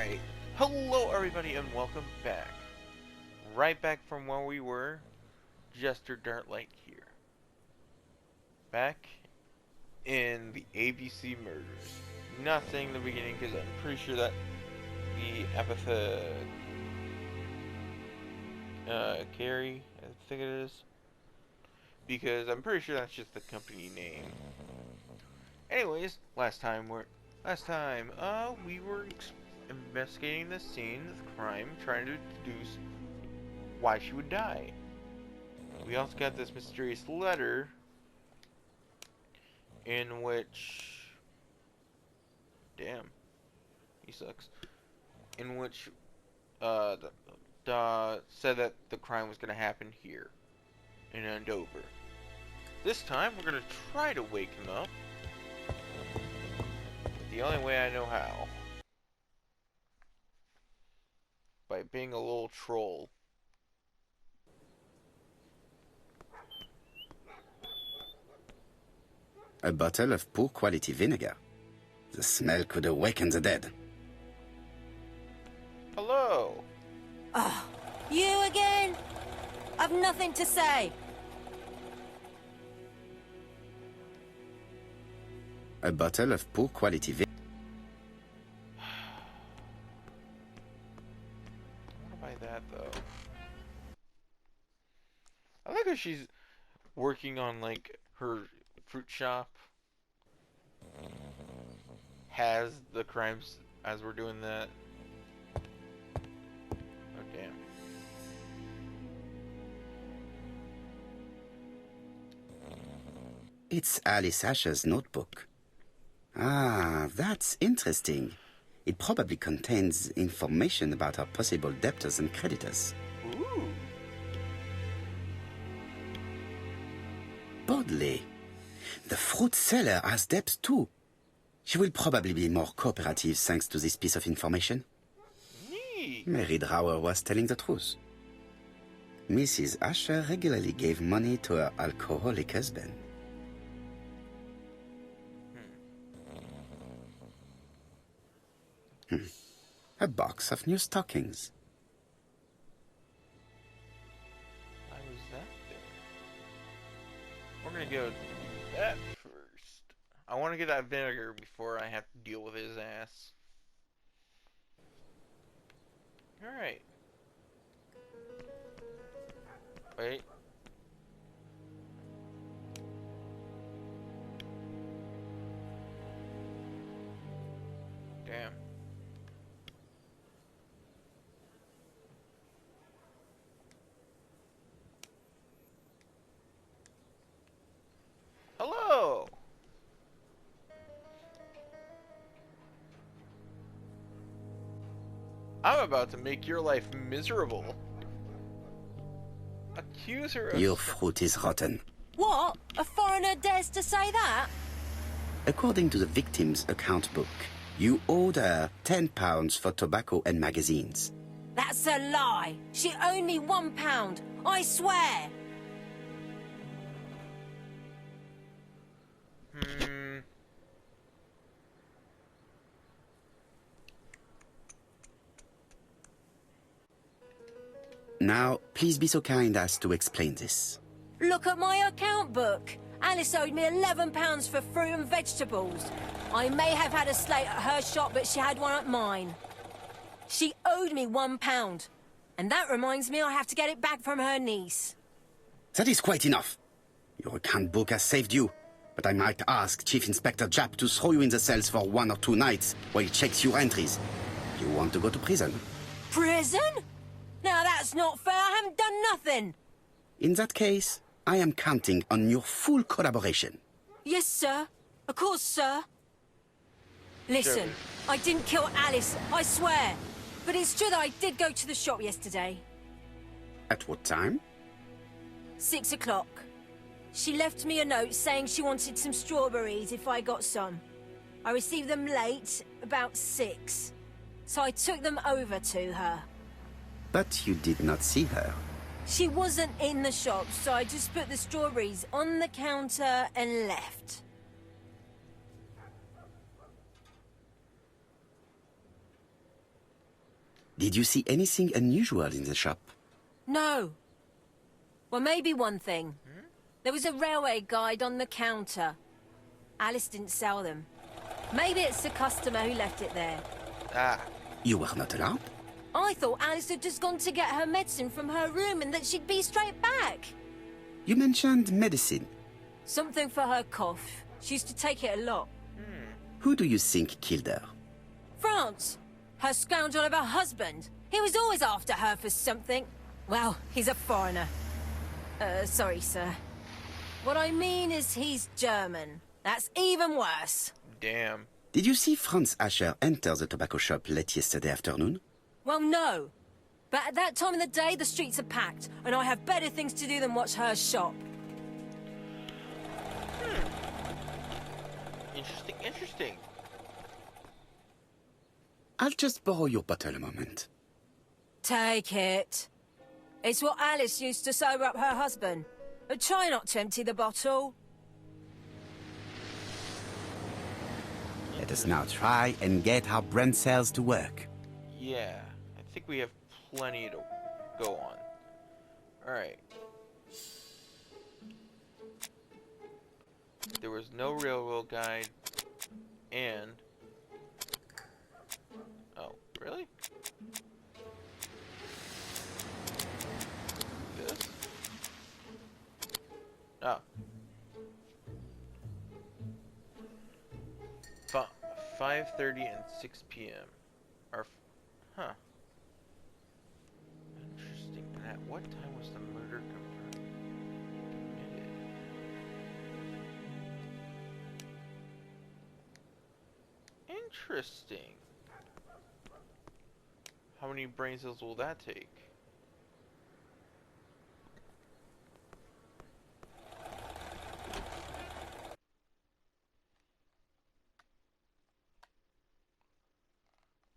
Alright, hello everybody and welcome back. Right back from where we were, Jester Dartlight here. Back in the ABC murders. Not saying the beginning because I'm pretty sure that the epithet Carrie, I think it is. Because I'm pretty sure that's just the company name. Anyways, last time we were investigating the scene of the crime, trying to deduce why she would die. We also got this mysterious letter in which, damn, he sucks, in which said that the crime was going to happen here in Andover. This time we're going to try to wake him up the only way I know how. By being a little troll. A bottle of poor quality vinegar. The smell could awaken the dead. Hello. Oh, you again? I've nothing to say. A bottle of poor quality vinegar. That though. I like how she's working on like her fruit shop. Has the crimes as we're doing that. Oh damn. It's Alice Asher's notebook. Ah, that's interesting. It probably contains information about our possible debtors and creditors. Ooh. Bodley. The fruit seller has debts too. She will probably be more cooperative thanks to this piece of information. Neat. Mary Drower was telling the truth. Mrs. Asher regularly gave money to her alcoholic husband. A box of new stockings. Why was that there? We're gonna go do that first. I want to get that vinegar before I have to deal with his ass. Alright. Wait. Damn. Hello! I'm about to make your life miserable. Accuse her of... Your fruit is rotten. What? A foreigner dares to say that? According to the victim's account book, you owed her £10 for tobacco and magazines. That's a lie. She owed me £1, I swear. Now, please be so kind as to explain this. Look at my account book. Alice owed me £11 for fruit and vegetables. I may have had a slate at her shop, but she had one at mine. She owed me £1. And that reminds me I have to get it back from her niece. That is quite enough. Your account book has saved you, but I might ask Chief Inspector Japp to throw you in the cells for 1 or 2 nights while he checks your entries. You want to go to prison? Prison? Now that's not fair. I haven't done nothing. In that case, I am counting on your full collaboration. Yes, sir. Of course, sir. Listen, I didn't kill Alice, I swear. But it's true that I did go to the shop yesterday. At what time? 6 o'clock. She left me a note saying she wanted some strawberries if I got some. I received them late, about 6. So I took them over to her. But you did not see her. She wasn't in the shop, so I just put the strawberries on the counter and left. Did you see anything unusual in the shop? No. Well, maybe one thing. There was a railway guide on the counter. Alice didn't sell them. Maybe it's the customer who left it there. Ah. You were not allowed? I thought Alice had just gone to get her medicine from her room and that she'd be straight back. You mentioned medicine. Something for her cough. She used to take it a lot. Who do you think killed her? France! Her scoundrel of a husband. He was always after her for something. Well, he's a foreigner. Sorry, sir. What I mean is he's German. That's even worse. Damn. Did you see Franz Asher enter the tobacco shop late yesterday afternoon? Well, no. But at that time of the day, the streets are packed, and I have better things to do than watch her shop. Interesting, interesting. I'll just borrow your bottle a moment. Take it. It's what Alice used to sober up her husband. But try not to empty the bottle. Let us now try and get our brain cells to work. Yeah, I think we have plenty to go on. Alright. There was no railroad guide, and... Oh, really? This? Oh. 5:30 and 6 p.m. Or, huh. Interesting. And at what time was the murder committed? Interesting. How many brain cells will that take?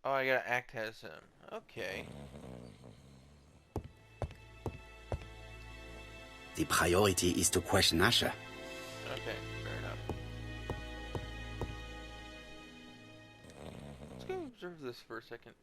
Oh, I gotta act as him. Okay. The priority is to question Asher. Okay, fair enough. Let's go observe this for a second.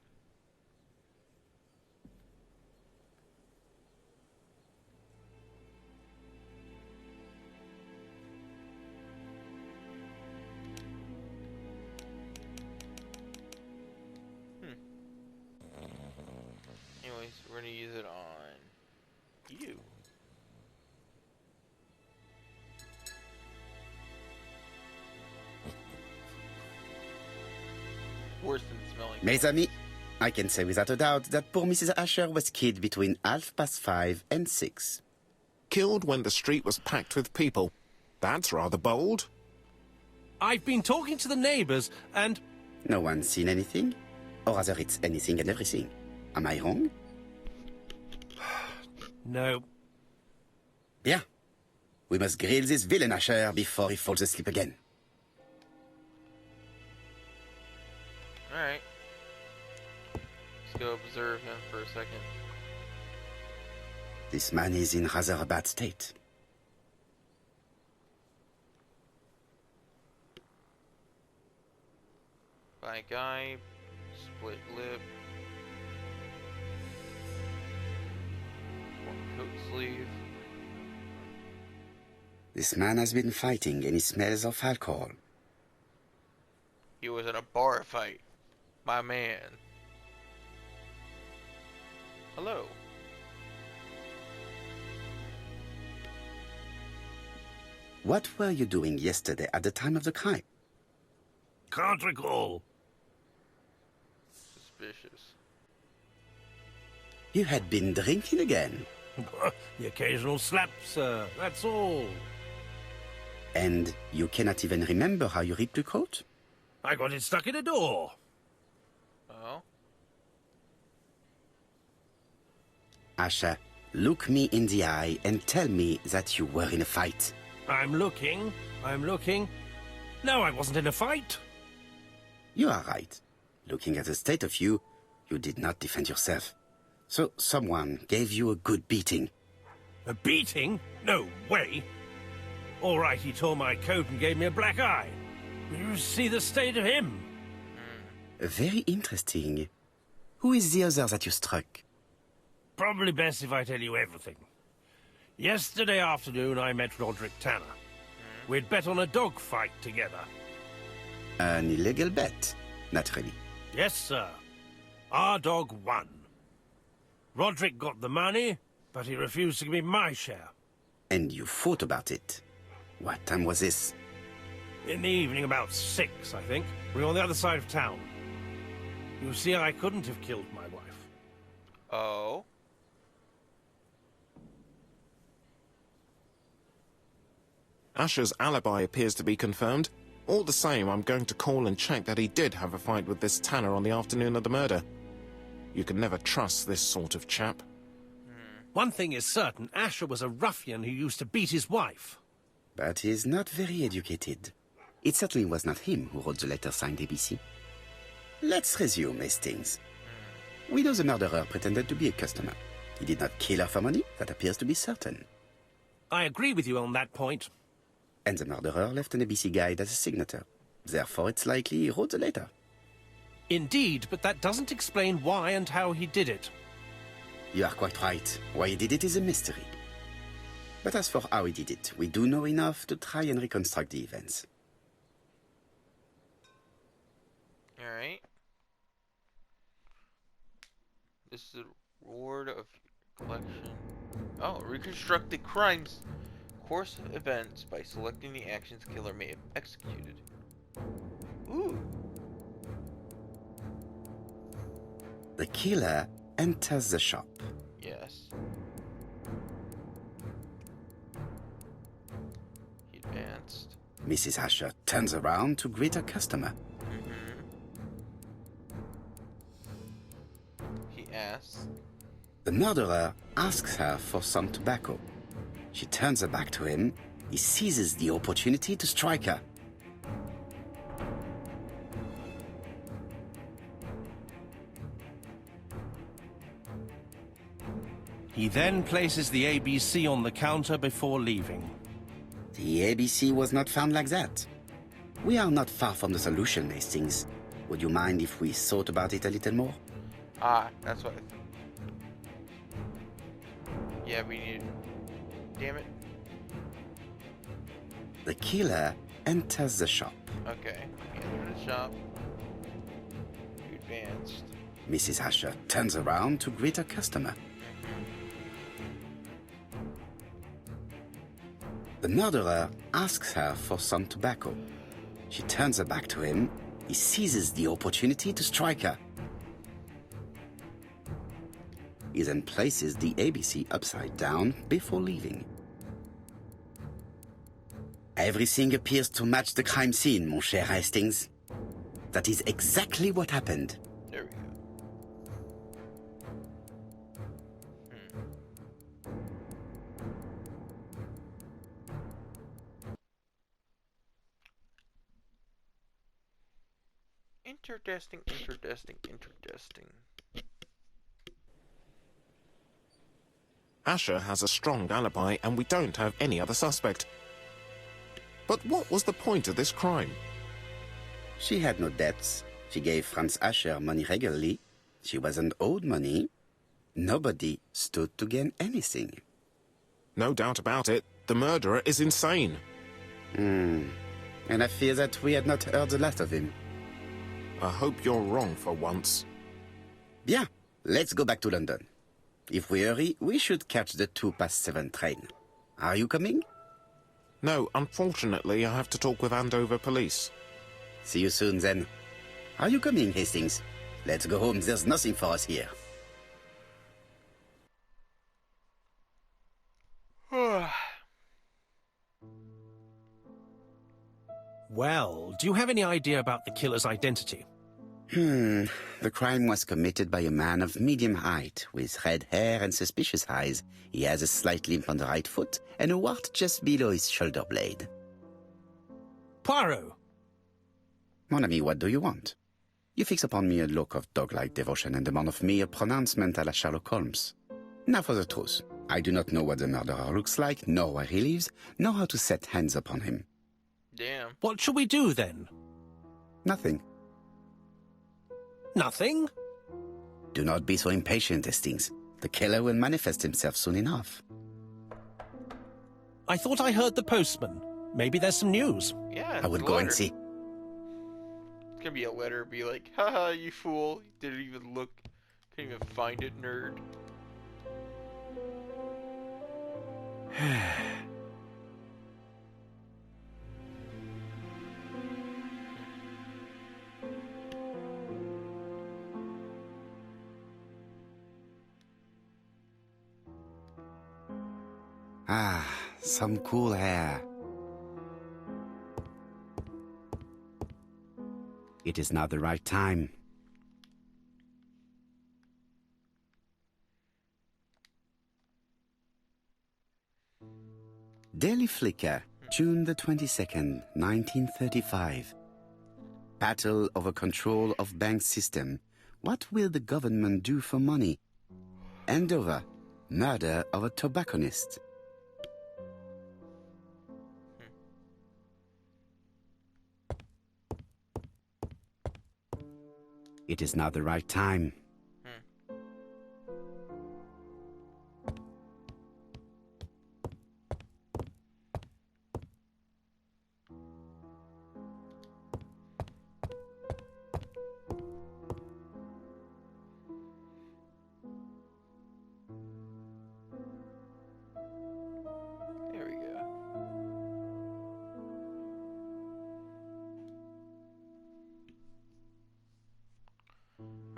Anyways, we're gonna use it on you. Worse than smelling. Mes amis, I can say without a doubt that poor Mrs. Asher was killed between 5:30 and 6. Killed when the street was packed with people. That's rather bold. I've been talking to the neighbors, and... No one's seen anything? Or rather, it's anything and everything. Am I wrong? No. Bien. We must grill this villain Asher before he falls asleep again. Alright. Let's go observe him for a second. This man is in rather a bad state. Black eye, split lip, one coat sleeve. This man has been fighting and he smells of alcohol. He was in a bar fight. My man. Hello. What were you doing yesterday at the time of the crime? Can't recall. Suspicious. You had been drinking again. The occasional slap, sir, that's all. And you cannot even remember how you ripped the coat? I got it stuck in a door. Oh? Asher, look me in the eye and tell me that you were in a fight. I'm looking. No, I wasn't in a fight. You are right. Looking at the state of you, you did not defend yourself. So someone gave you a good beating. A beating? No way. All right, he tore my coat and gave me a black eye. You see the state of him? Very interesting. Who is the other that you struck? Probably best if I tell you everything. Yesterday afternoon, I met Roderick Tanner. We'd bet on a dog fight together. An illegal bet, naturally. Yes, sir. Our dog won. Roderick got the money, but he refused to give me my share. And you fought about it. What time was this? In the evening, about 6, I think. We were on the other side of town. You see, I couldn't have killed my wife. Oh. Asher's alibi appears to be confirmed. All the same, I'm going to call and check that he did have a fight with this Tanner on the afternoon of the murder. You can never trust this sort of chap. One thing is certain, Asher was a ruffian who used to beat his wife. But he is not very educated. It certainly was not him who wrote the letter signed ABC. Let's resume, Hastings. We know the murderer pretended to be a customer. He did not kill her for money, that appears to be certain. I agree with you on that point. And the murderer left an ABC guide as a signature. Therefore, it's likely he wrote the letter. Indeed, but that doesn't explain why and how he did it. You are quite right. Why he did it is a mystery. But as for how he did it, we do know enough to try and reconstruct the events. Alright. This is a reward of collection. Oh, reconstruct the crimes course of events by selecting the actions killer may have executed. Ooh. The killer enters the shop. Yes. He advanced. Mrs. Asher turns around to greet her customer. He asks. The murderer asks her for some tobacco. She turns her back to him. He seizes the opportunity to strike her. He then places the ABC on the counter before leaving. The ABC was not found like that. We are not far from the solution, Hastings. Would you mind if we thought about it a little more? Ah, that's what yeah, we need. Damn it. The killer enters the shop. Okay. Enter the shop. You advanced. Mrs. Asher turns around to greet her customer. The murderer asks her for some tobacco. She turns her back to him. He seizes the opportunity to strike her. He then places the ABC upside down before leaving. Everything appears to match the crime scene, mon cher Hastings. That is exactly what happened. There we go. Interesting. Asher has a strong alibi and we don't have any other suspect. But what was the point of this crime? She had no debts. She gave Franz Asher money regularly. She wasn't owed money. Nobody stood to gain anything. No doubt about it, the murderer is insane. And I fear that we had not heard the last of him. I hope you're wrong for once. Bien, let's go back to London. If we hurry, we should catch the 7:02 train. Are you coming? No, unfortunately, I have to talk with Andover Police. See you soon, then. Are you coming, Hastings? Let's go home. There's nothing for us here. Well, do you have any idea about the killer's identity? The crime was committed by a man of medium height, with red hair and suspicious eyes. He has a slight limp on the right foot and a wart just below his shoulder blade. Poirot! Mon ami, what do you want? You fix upon me a look of dog-like devotion and demand of me a pronouncement à la Sherlock Holmes. Now for the truth. I do not know what the murderer looks like, nor where he lives, nor how to set hands upon him. Damn. What shall we do, then? Nothing. Nothing? Do not be so impatient, Hastings. The killer will manifest himself soon enough. I thought I heard the postman. Maybe there's some news. Yeah, I would go and see. It's gonna be a letter, be like, haha, you fool. Didn't even look, couldn't even find it, nerd. Ah, some cool hair. It is not the right time. Daily Flicker, June the 22nd, 1935. Battle over control of bank system. What will the government do for money? Andover, murder of a tobacconist. It is not the right time. There we go.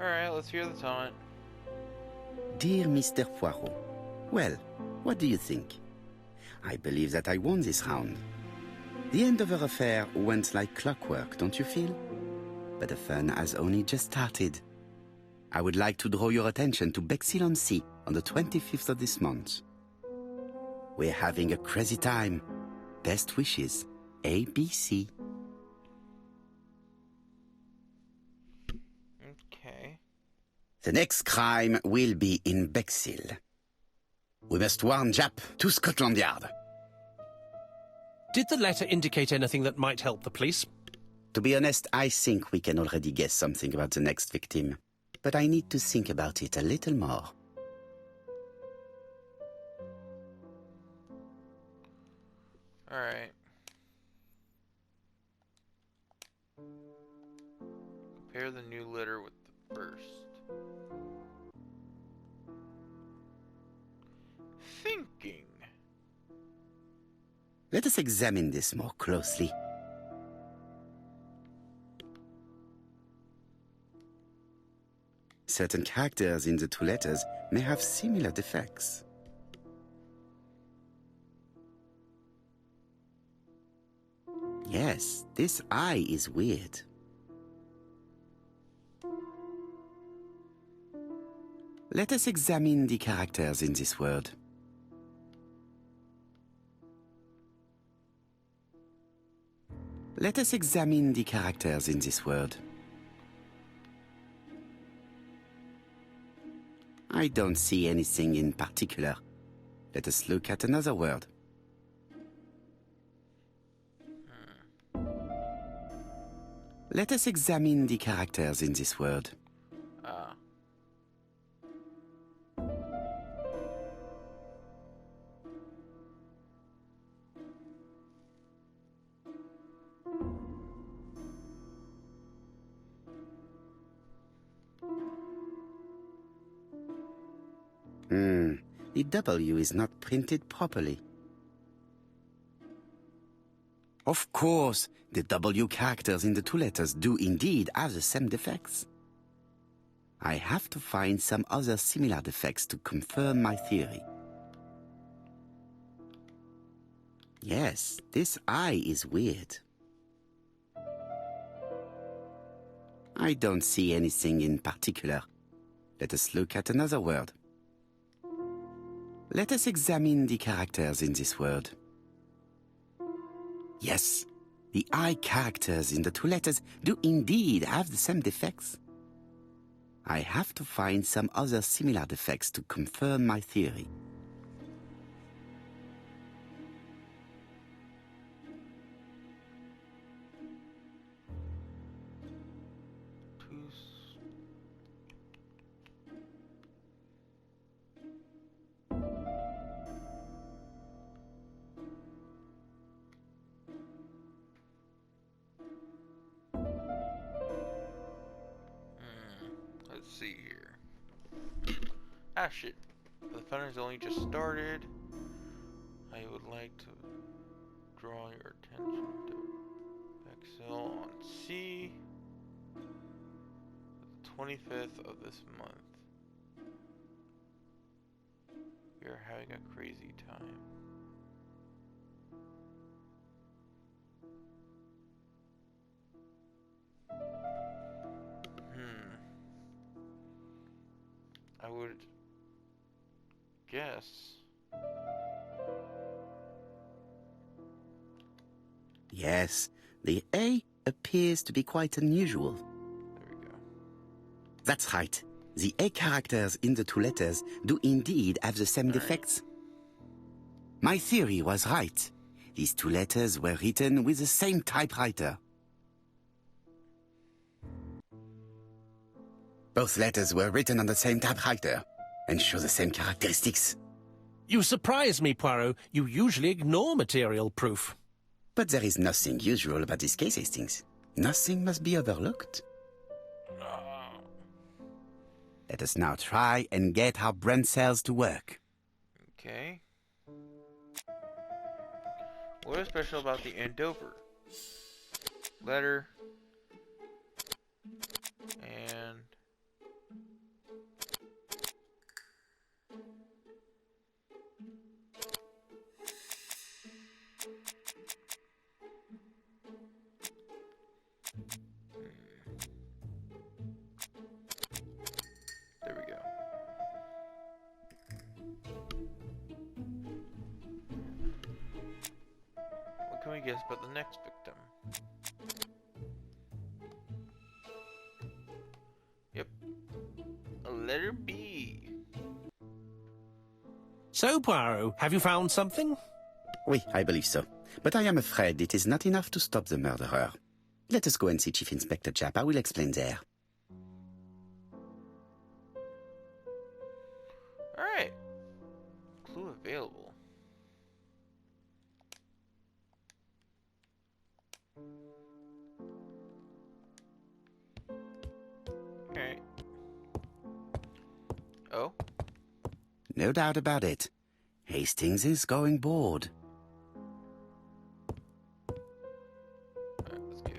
Alright, let's hear the taunt. Dear Mr. Poirot, well, what do you think? I believe that I won this round. The Andover affair went like clockwork, don't you feel? But the fun has only just started. I would like to draw your attention to Bexhill-on-Sea on the 25th of this month. We're having a crazy time. Best wishes, ABC. Okay. The next crime will be in Bexhill. We must warn Jap to Scotland Yard. Did the letter indicate anything that might help the police? To be honest, I think we can already guess something about the next victim. But I need to think about it a little more. Alright. Compare the new letter with the first. Thinking. Let us examine this more closely. Certain characters in the two letters may have similar defects. Yes, this I is weird. Let us examine the characters in this word. Let us examine the characters in this word. I don't see anything in particular. Let us look at another word. Let us examine the characters in this word. Ah. The W is not printed properly. Of course, the W characters in the two letters do indeed have the same defects. I have to find some other similar defects to confirm my theory. Yes, this I is weird. I don't see anything in particular. Let us look at another word. Let us examine the characters in this word. Yes, the I characters in the two letters do indeed have the same defects. I have to find some other similar defects to confirm my theory. see here. Ah, shit. The fun has only just started. I would like to draw your attention to Bexhill on C. The 25th of this month. We are having a crazy time. I would guess. Yes, the A appears to be quite unusual. There we go. That's right. The A characters in the two letters do indeed have the same defects. My theory was right. These two letters were written with the same typewriter. Both letters were written on the same typewriter and show the same characteristics. You surprise me, Poirot. You usually ignore material proof. But there is nothing usual about this case, Hastings. Nothing must be overlooked. Let us now try and get our brain cells to work. Okay. What is special about the Andover? Letter. And... There we go. What can we guess about the next victim? Yep. A letter B. So, Poirot, have you found something? Oui, I believe so. But I am afraid it is not enough to stop the murderer. Let us go and see Chief Inspector Japp. I will explain there. Alright. Clue available. Alright. Oh? No doubt about it. Hastings is going bored. Alright, let's go.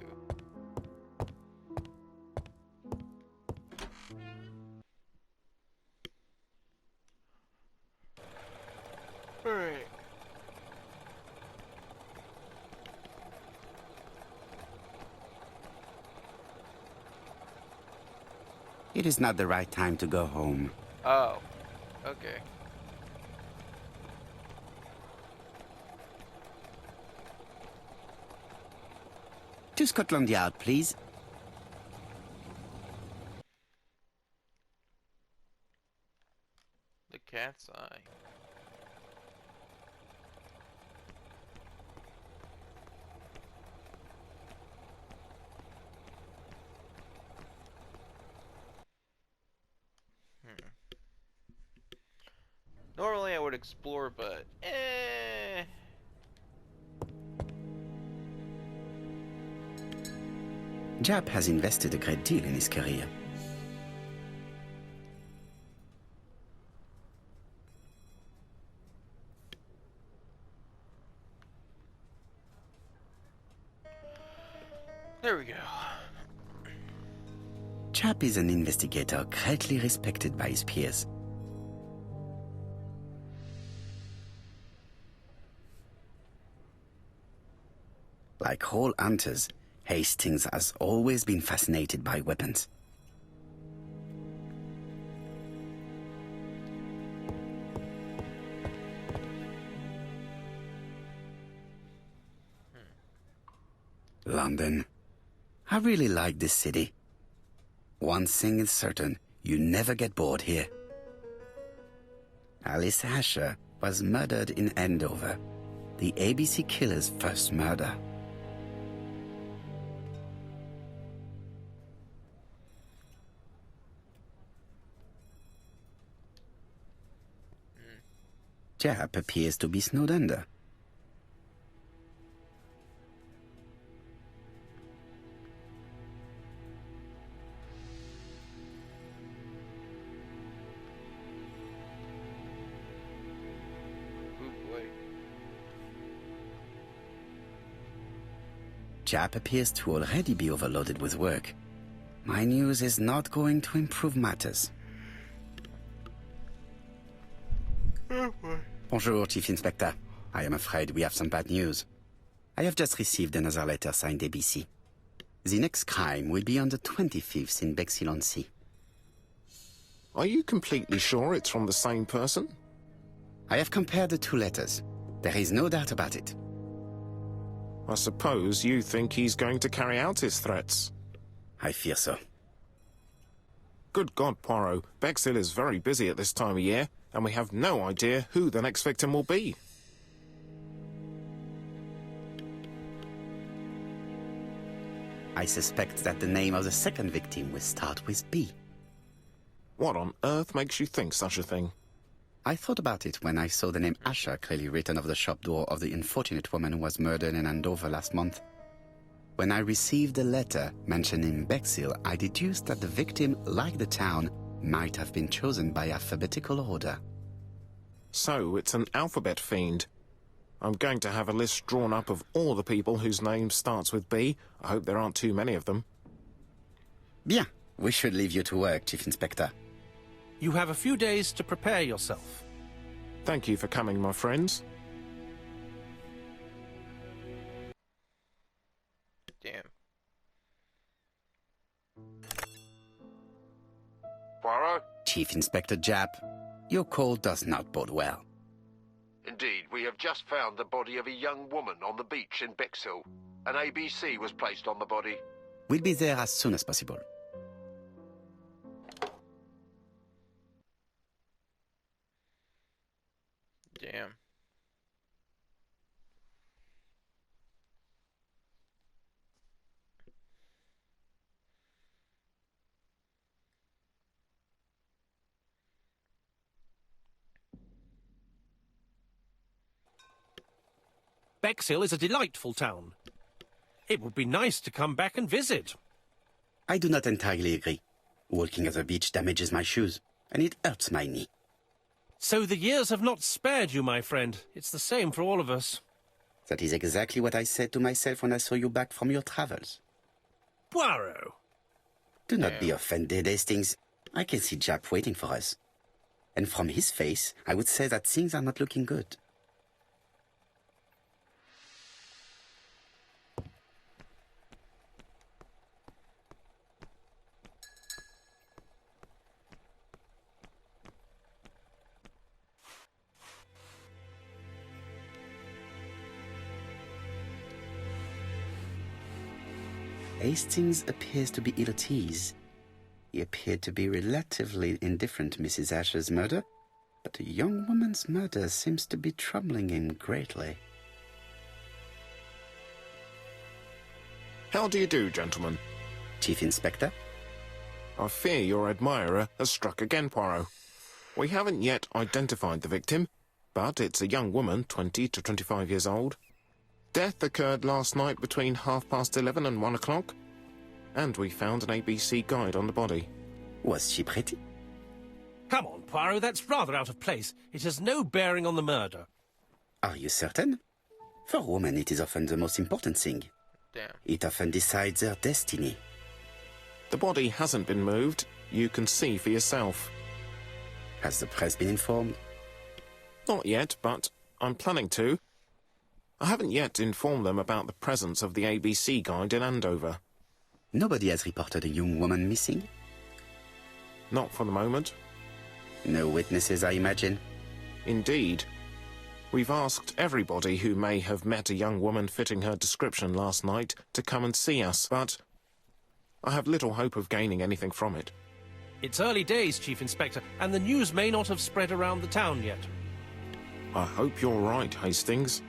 Alright. It is not the right time to go home. Oh. Okay. To Scotland Yard, please. The cat's eye. Normally I would explore, but Japp has invested a great deal in his career. there we go. Japp is an investigator greatly respected by his peers. Like all hunters, Hastings has always been fascinated by weapons. London. I really like this city. One thing is certain, you never get bored here. Alice Asher was murdered in Andover, the ABC killer's first murder. Japp appears to be snowed under. Jap appears to already be overloaded with work. My news is not going to improve matters. Bonjour, Chief Inspector. I am afraid we have some bad news. I have just received another letter signed ABC. The next crime will be on the 25th in Bexhill-on-Sea. Are you completely sure it's from the same person? I have compared the two letters. There is no doubt about it. I suppose you think he's going to carry out his threats. I fear so. Good God, Poirot. Bexhill is very busy at this time of year, and we have no idea who the next victim will be. I suspect that the name of the second victim will start with B. What on earth makes you think such a thing? I thought about it when I saw the name Asher clearly written over the shop door of the unfortunate woman who was murdered in Andover last month. When I received a letter mentioning Bexhill, I deduced that the victim, like the town, might have been chosen by alphabetical order. So, it's an alphabet fiend. I'm going to have a list drawn up of all the people whose name starts with B. I hope there aren't too many of them. Bien. We should leave you to work, Chief Inspector. You have a few days to prepare yourself. Thank you for coming, my friends. Damn. Poirot? Chief Inspector Jap, your call does not bode well. Indeed, we have just found the body of a young woman on the beach in Bexhill. An ABC was placed on the body. We'll be there as soon as possible. Damn. Bexhill is a delightful town. It would be nice to come back and visit. I do not entirely agree. Walking at the beach damages my shoes, and it hurts my knee. So the years have not spared you, my friend. It's the same for all of us. That is exactly what I said to myself when I saw you back from your travels. Poirot! Do not be offended, Hastings. I can see Jap waiting for us. And from his face, I would say that things are not looking good. Hastings appears to be ill at ease. He appeared to be relatively indifferent to Mrs. Asher's murder, but a young woman's murder seems to be troubling him greatly. How do you do, gentlemen? Chief Inspector? I fear your admirer has struck again, Poirot. We haven't yet identified the victim, but it's a young woman, 20 to 25 years old. Death occurred last night between 11:30 and 1 o'clock, and we found an ABC guide on the body. Was she pretty? Come on, Poirot, that's rather out of place. It has no bearing on the murder. Are you certain? For women, it is often the most important thing. Damn. It often decides their destiny. The body hasn't been moved. You can see for yourself. Has the press been informed? Not yet, but I'm planning to. I haven't yet informed them about the presence of the ABC guide in Andover. Nobody has reported a young woman missing? Not for the moment. No witnesses, I imagine. Indeed. We've asked everybody who may have met a young woman fitting her description last night to come and see us, but I have little hope of gaining anything from it. It's early days, Chief Inspector, and the news may not have spread around the town yet. I hope you're right, Hastings.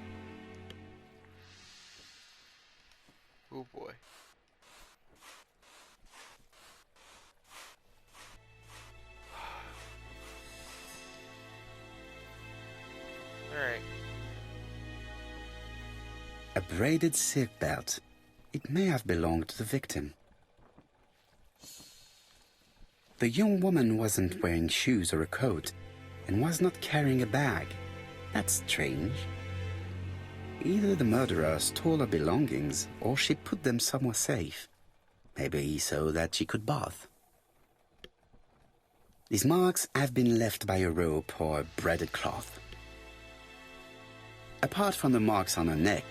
Oh boy. Alright. A braided silk belt. It may have belonged to the victim. The young woman wasn't wearing shoes or a coat, and was not carrying a bag. That's strange. Either the murderer stole her belongings, or she put them somewhere safe. Maybe so that she could bath. These marks have been left by a rope or a braided cloth. Apart from the marks on her neck,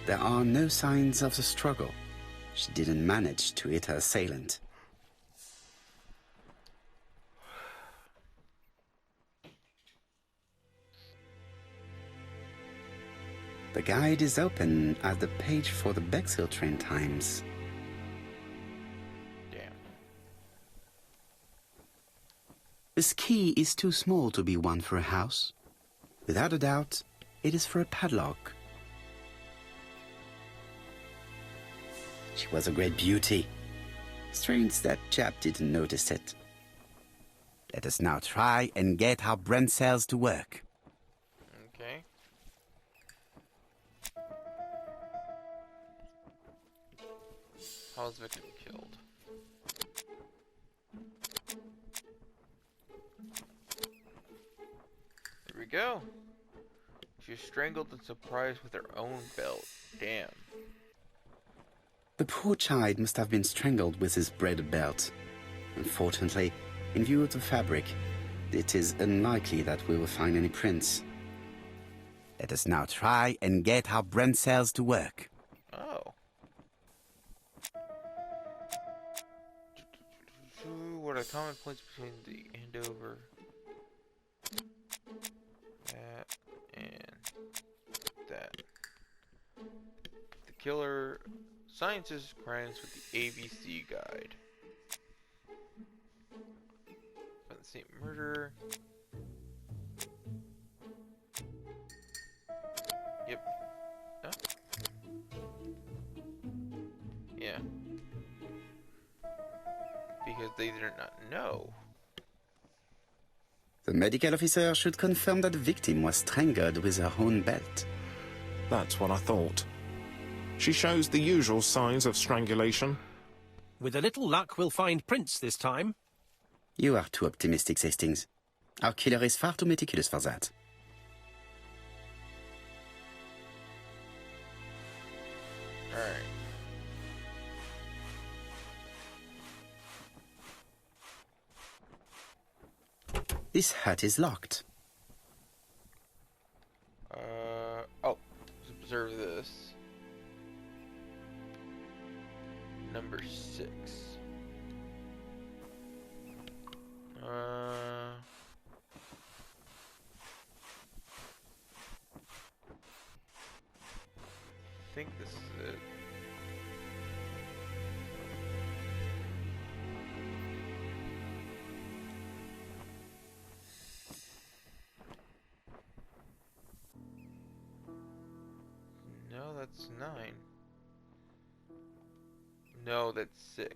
there are no signs of the struggle. She didn't manage to hit her assailant. The guide is open at the page for the Bexhill train times. Damn. This key is too small to be one for a house. Without a doubt, it is for a padlock. She was a great beauty. Strange that chap didn't notice it. Let us now try and get our brain cells to work. Okay. How was the victim killed? There we go. She was strangled and surprised with her own belt. Damn. The poor child must have been strangled with his braided belt. Unfortunately, in view of the fabric, it is unlikely that we will find any prints. Let us now try and get our brain cells to work. Oh. What are the common points between the Andover? That and that. The killer sciences crimes with the ABC guide. Find the same murder. Yep. Huh? Yeah. Because they did not know. The medical officer should confirm that the victim was strangled with her own belt. That's what I thought. She shows the usual signs of strangulation. With a little luck, we'll find prints this time. You are too optimistic, Hastings. Our killer is far too meticulous for that. Alright. This hut is locked. Oh. Let's observe this. Number 6. I think this is it. No, that's 9. No, that's 6.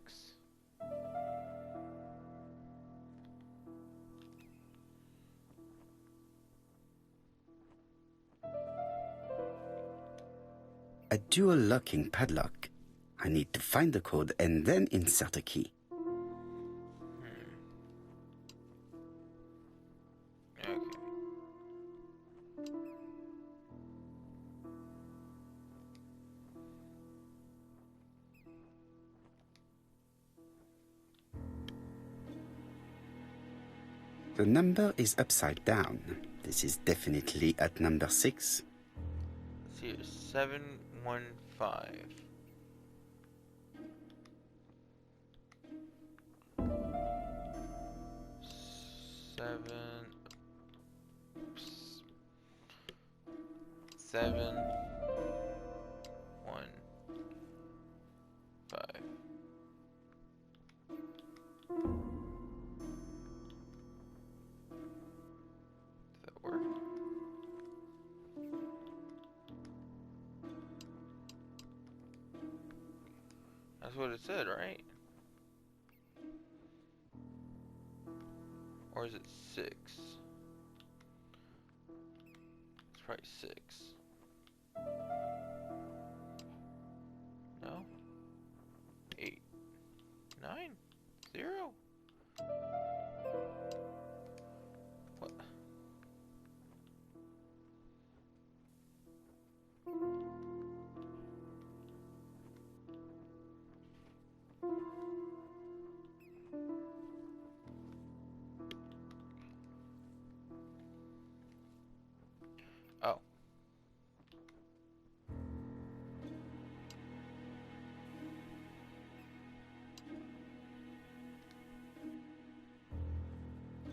A dual locking padlock. I need to find the code and then insert a key. Okay. The number is upside down. This is definitely at number 6. Let's see here. 715. Seven, 1, 5. Does that work? That's what it said, right? Or is it 6? It's probably 6. No? 8, 9, 0? What?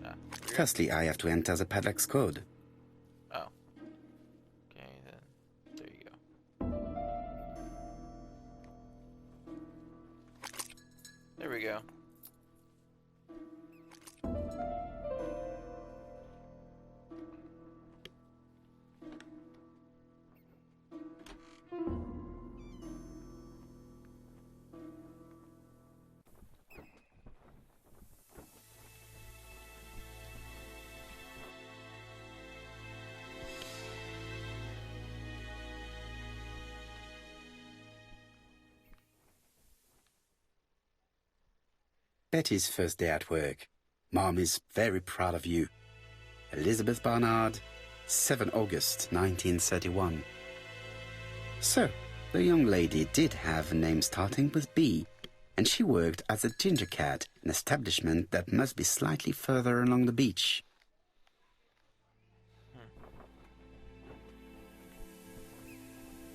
Weird. Firstly, I have to enter the padlock's code. Oh. Okay, then. There you go. There we go. Betty's first day at work. Mom is very proud of you. Elizabeth Barnard, 7 August 1931. So, the young lady did have a name starting with B, and she worked as a ginger cat, an establishment that must be slightly further along the beach.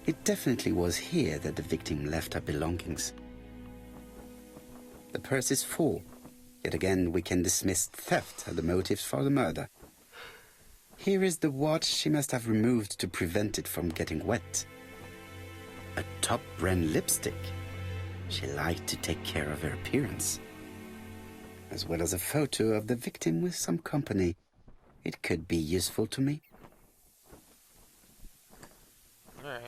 It definitely was here that the victim left her belongings. The purse is full. Yet again, we can dismiss theft as the motives for the murder. Here is the watch she must have removed to prevent it from getting wet. A top-brand lipstick. She liked to take care of her appearance. As well as a photo of the victim with some company. It could be useful to me. Alright.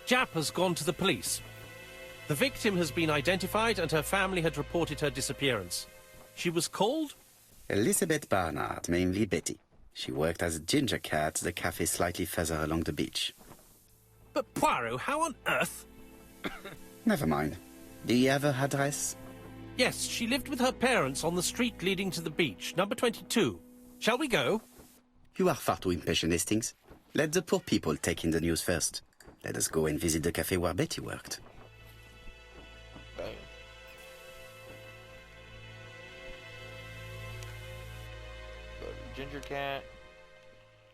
Jap has gone to the police. The victim has been identified and her family had reported her disappearance. She was called? Elizabeth Barnard, mainly Betty. She worked as a ginger cat at the cafe slightly further along the beach. But Poirot, how on earth? Never mind. Do you have her address? Yes, she lived with her parents on the street leading to the beach, number 22. Shall we go? You are far too impatient, Hastings. Let the poor people take in the news first. Let us go and visit the cafe where Betty worked. Bang. Go to Ginger Cat.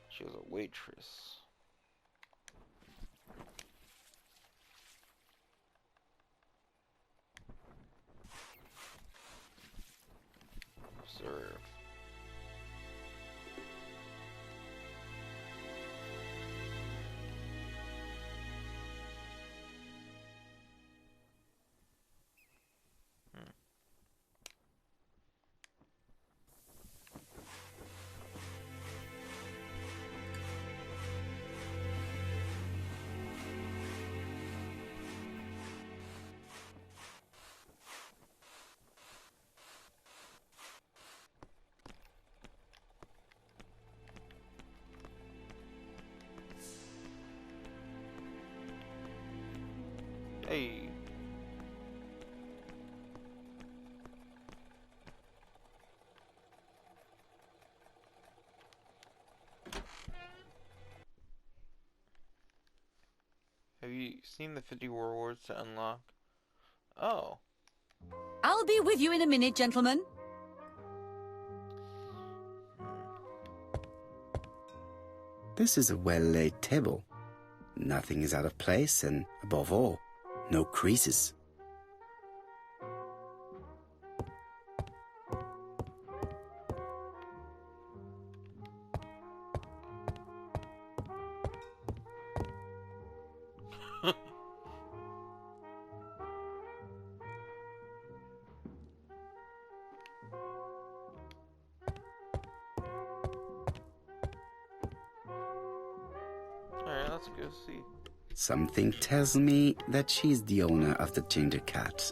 She was a waitress. Observe. Hey. Have you seen the 50 rewards to unlock? Oh. I'll be with you in a minute, gentlemen. This is a well-laid table. Nothing is out of place and, above all, no creases. Alright, let's go see. Something tells me that she's the owner of the ginger cat.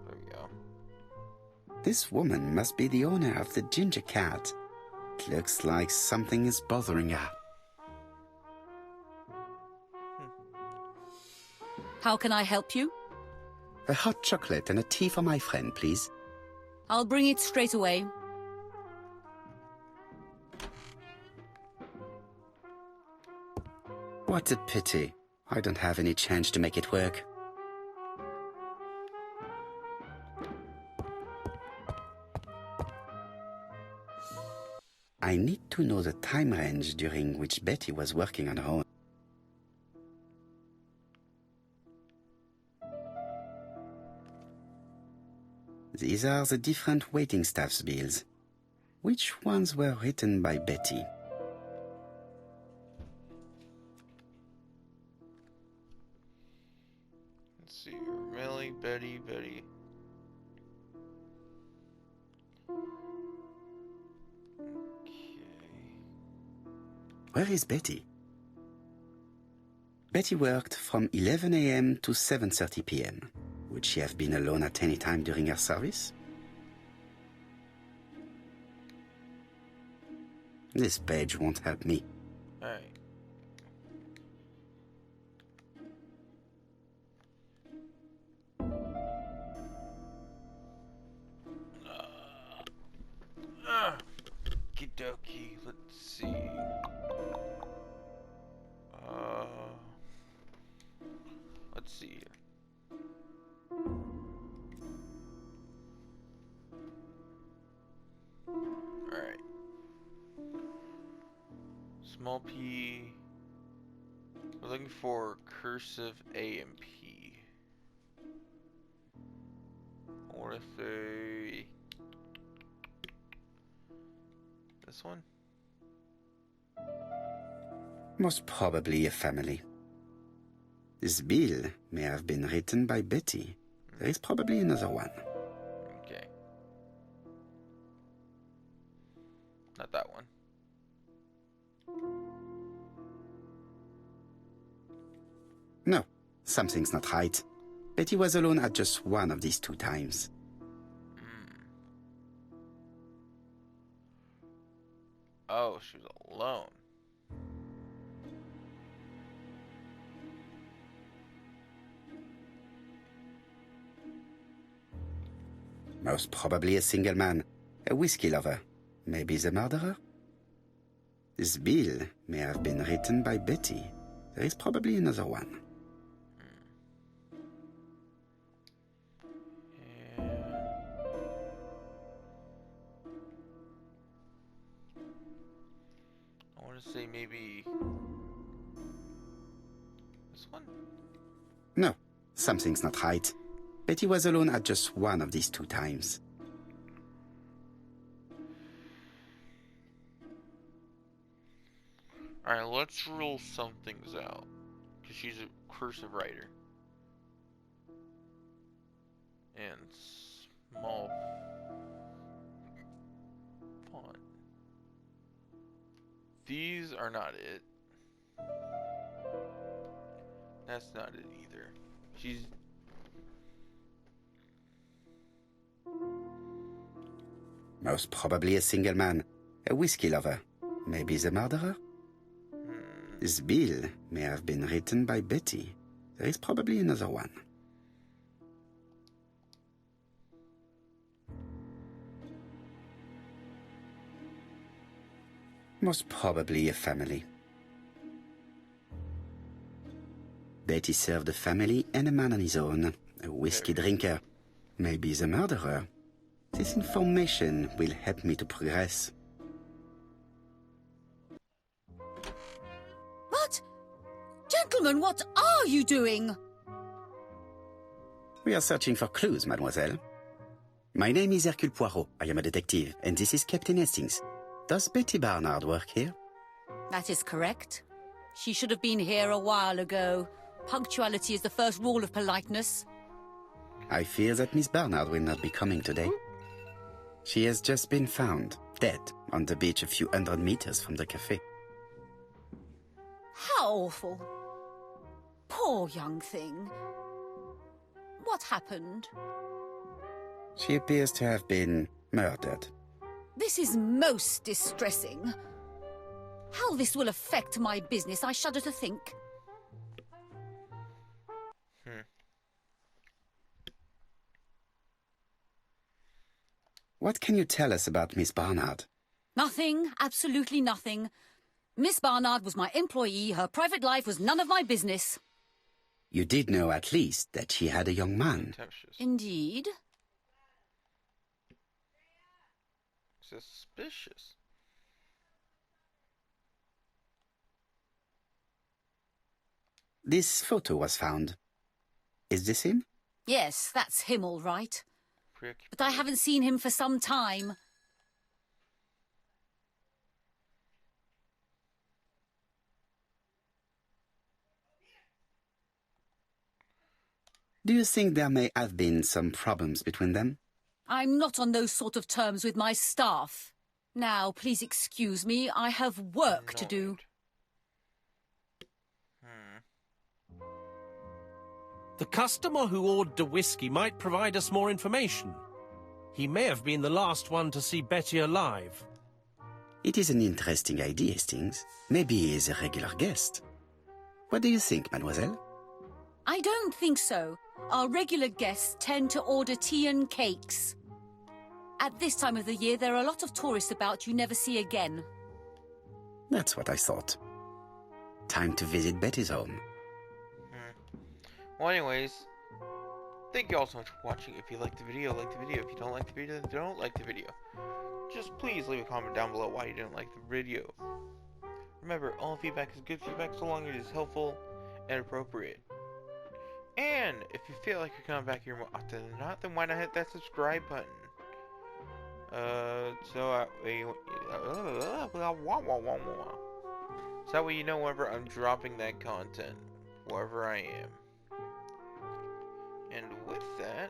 There we go. This woman must be the owner of the ginger cat. It looks like something is bothering her. How can I help you? A hot chocolate and a tea for my friend, please. I'll bring it straight away. What a pity. I don't have any change to make it work. I need to know the time range during which Betty was working on her own. These are the different waiting staff's bills. Which ones were written by Betty? Let's see. Millie, Betty. Where is Betty? Betty worked from 11 a.m. to 7:30 p.m. Would she have been alone at any time during her service? This page won't help me. Alright. Okie-dokie, let's see. Let's see here. Alright. Small p. We're looking for cursive A and P. I want to say this one. Most probably a family. This bill may have been written by Betty. There is probably another one. Okay. Not that one. No, something's not right. Betty was alone at just one of these two times. Oh, she was alone. Most probably a single man, a whiskey lover. Maybe the murderer? This bill may have been written by Betty. There is probably another one. I want to say maybe this one? No, something's not right. Betty was alone at just one of these two times. Alright, let's rule some things out. Because she's a cursive writer. And small font. These are not it. That's not it either. She's... Most probably a single man, a whiskey lover. Maybe the murderer? This bill may have been written by Betty. There is probably another one. Most probably a family. Betty served a family and a man on his own, a whiskey drinker. Maybe the murderer. This information will help me to progress. But, gentlemen, what are you doing? We are searching for clues, mademoiselle. My name is Hercule Poirot. I am a detective, and this is Captain Hastings. Does Betty Barnard work here? That is correct. She should have been here a while ago. Punctuality is the first rule of politeness. I fear that Miss Barnard will not be coming today. She has just been found, dead, on the beach a few hundred meters from the cafe. How awful. Poor young thing. What happened? She appears to have been murdered. This is most distressing. How this will affect my business, I shudder to think. What can you tell us about Miss Barnard? Nothing, absolutely nothing. Miss Barnard was my employee. Her private life was none of my business. You did know at least that she had a young man. Indeed. Suspicious. This photo was found. Is this him? Yes, that's him all right. Prick. But I haven't seen him for some time. Do you think there may have been some problems between them? I'm not on those sort of terms with my staff. Now, please excuse me, I have work to do. The customer who ordered the whiskey might provide us more information. He may have been the last one to see Betty alive. It is an interesting idea, Hastings. Maybe he is a regular guest. What do you think, mademoiselle? I don't think so. Our regular guests tend to order tea and cakes. At this time of the year, there are a lot of tourists about you never see again. That's what I thought. Time to visit Betty's home. Well, anyways, thank you all so much for watching. If you liked the video, like the video. If you don't like the video, then don't like the video. Just please leave a comment down below why you didn't like the video. Remember, all feedback is good feedback so long as it is helpful and appropriate. And if you feel like you're coming back here more often than not, then why not hit that subscribe button? So that way you know whenever I'm dropping that content, wherever I am. And with that,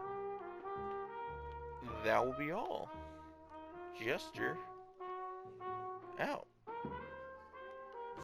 that will be all. Jester out.